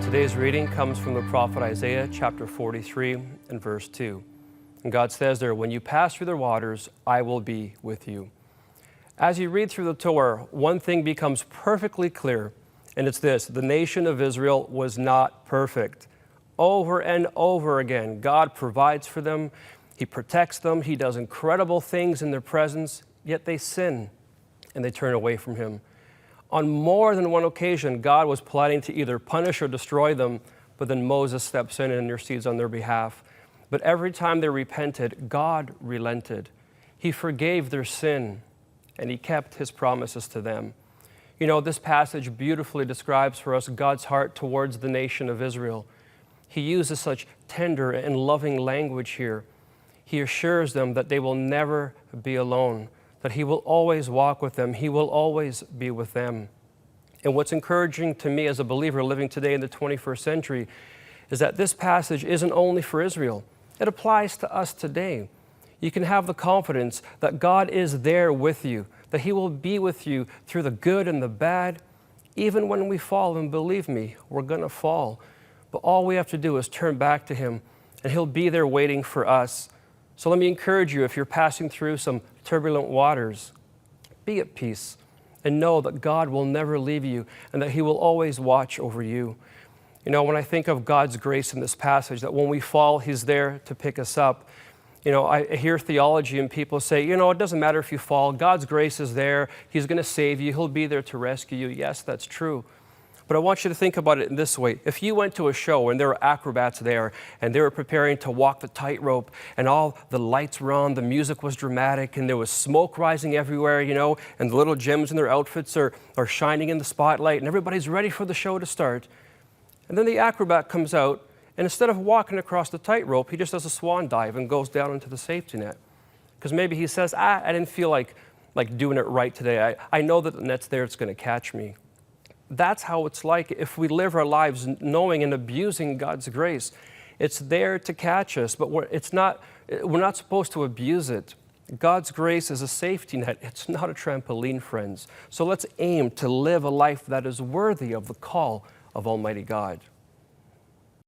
Today's reading comes from the prophet Isaiah chapter 43 and verse 2. And God says there, "When you pass through the waters, I will be with you." As you read through the Torah, one thing becomes perfectly clear, and it's this: the nation of Israel was not perfect. Over and over again, God provides for them, He protects them, He does incredible things in their presence, yet they sin and they turn away from Him. On more than one occasion, God was planning to either punish or destroy them, but then Moses steps in and intercedes on their behalf. But every time they repented, God relented. He forgave their sin, and He kept His promises to them. You know, this passage beautifully describes for us God's heart towards the nation of Israel. He uses such tender and loving language here. He assures them that they will never be alone, that He will always walk with them. He will always be with them. And what's encouraging to me as a believer living today in the 21st century is that this passage isn't only for Israel. It applies to us today. You can have the confidence that God is there with you, that He will be with you through the good and the bad, even when we fall. And believe me, we're going to fall. But all we have to do is turn back to Him, and He'll be there waiting for us. So let me encourage you, if you're passing through some turbulent waters, be at peace and know that God will never leave you and that He will always watch over you. You know, when I think of God's grace in this passage, that when we fall, He's there to pick us up. You know, I hear theology and people say, you know, it doesn't matter if you fall. God's grace is there. He's going to save you. He'll be there to rescue you. Yes, that's true. But I want you to think about it in this way. If you went to a show and there were acrobats there and they were preparing to walk the tightrope and all the lights were on, the music was dramatic and there was smoke rising everywhere, you know, and the little gems in their outfits are shining in the spotlight and everybody's ready for the show to start. And then the acrobat comes out and instead of walking across the tightrope, he just does a swan dive and goes down into the safety net. Because maybe he says, I didn't feel like doing it right today. I know that the net's there, it's going to catch me. That's how it's like if we live our lives knowing and abusing God's grace. It's there to catch us, but we're not supposed to abuse it. God's grace is a safety net. It's not a trampoline, friends. So let's aim to live a life that is worthy of the call of Almighty God.